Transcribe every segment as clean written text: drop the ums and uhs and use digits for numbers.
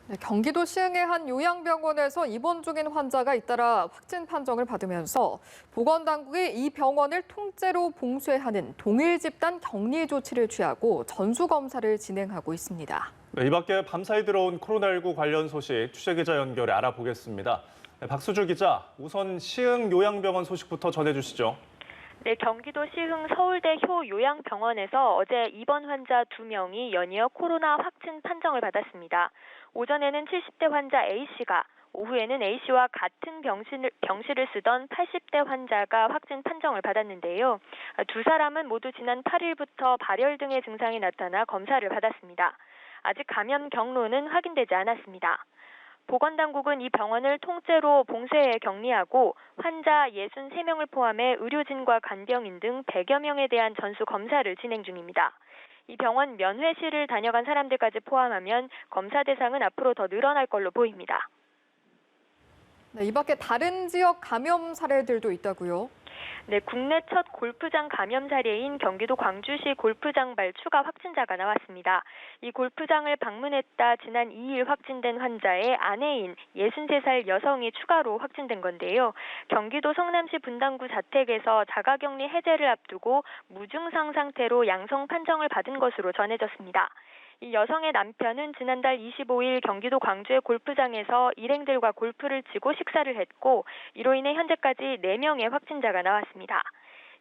네, 경기도 시흥의 한 요양병원에서 입원 중인 환자가 잇따라 확진 판정을 받으면서 보건당국이 이 병원을 통째로 봉쇄하는 동일 집단 격리 조치를 취하고 전수검사를 진행하고 있습니다. 네, 이 밖에 밤사이 들어온 코로나19 관련 소식 취재기자 연결해 알아보겠습니다. 네, 박수주 기자, 우선 시흥 요양병원 소식부터 전해주시죠. 네, 경기도 시흥 서울대 효 요양병원에서 어제 입원 환자 2명이 연이어 코로나 확진 판정을 받았습니다. 오전에는 70대 환자 A씨가, 오후에는 A씨와 같은 병실을 쓰던 80대 환자가 확진 판정을 받았는데요. 두 사람은 모두 지난 8일부터 발열 등의 증상이 나타나 검사를 받았습니다. 아직 감염 경로는 확인되지 않았습니다. 보건당국은 이 병원을 통째로 봉쇄해 격리하고 환자 63명을 포함해 의료진과 간병인 등 100여 명에 대한 전수 검사를 진행 중입니다. 이 병원 면회실을 다녀간 사람들까지 포함하면 검사 대상은 앞으로 더 늘어날 걸로 보입니다. 네, 이 밖에 다른 지역 감염 사례들도 있다고요? 네, 국내 첫 골프장 감염 사례인 경기도 광주시 골프장발 추가 확진자가 나왔습니다. 이 골프장을 방문했다 지난 2일 확진된 환자의 아내인 63살 여성이 추가로 확진된 건데요. 경기도 성남시 분당구 자택에서 자가격리 해제를 앞두고 무증상 상태로 양성 판정을 받은 것으로 전해졌습니다. 이 여성의 남편은 지난달 25일 경기도 광주의 골프장에서 일행들과 골프를 치고 식사를 했고 이로 인해 현재까지 4명의 확진자가 나왔습니다.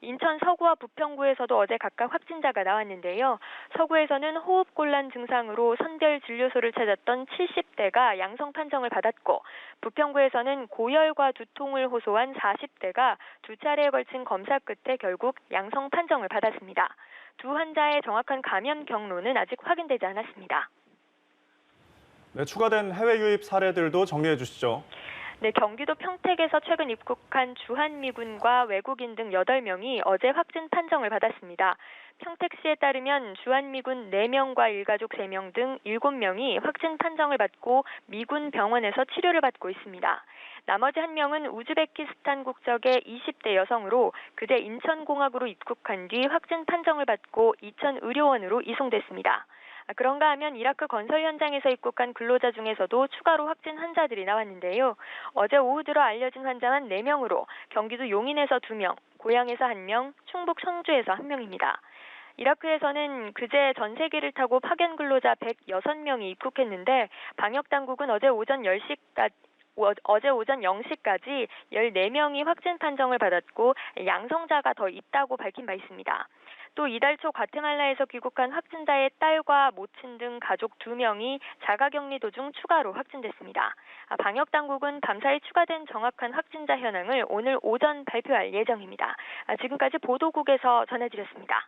인천 서구와 부평구에서도 어제 각각 확진자가 나왔는데요. 서구에서는 호흡곤란 증상으로 선별 진료소를 찾았던 70대가 양성 판정을 받았고 부평구에서는 고열과 두통을 호소한 40대가 두 차례에 걸친 검사 끝에 결국 양성 판정을 받았습니다. 두 환자의 정확한 감염 경로는 아직 확인되지 않았습니다. 네, 추가된 해외 유입 사례들도 정리해 주시죠. 네, 경기도 평택에서 최근 입국한 주한미군과 외국인 등 8명이 어제 확진 판정을 받았습니다. 평택시에 따르면 주한미군 4명과 일가족 3명 등 7명이 확진 판정을 받고 미군 병원에서 치료를 받고 있습니다. 나머지 1명은 우즈베키스탄 국적의 20대 여성으로 그제 인천공항으로 입국한 뒤 확진 판정을 받고 이천의료원으로 이송됐습니다. 그런가 하면 이라크 건설 현장에서 입국한 근로자 중에서도 추가로 확진 환자들이 나왔는데요. 어제 오후 들어 알려진 환자만 4명으로 경기도 용인에서 2명, 고양에서 1명, 충북 청주에서 1명입니다. 이라크에서는 그제 전세기를 타고 파견 근로자 106명이 입국했는데 방역당국은 어제 오전 0시까지 14명이 확진 판정을 받았고 양성자가 더 있다고 밝힌 바 있습니다. 또 이달 초 과테말라에서 귀국한 확진자의 딸과 모친 등 가족 2명이 자가격리 도중 추가로 확진됐습니다. 방역당국은 밤사이 추가된 정확한 확진자 현황을 오늘 오전 발표할 예정입니다. 지금까지 보도국에서 전해드렸습니다.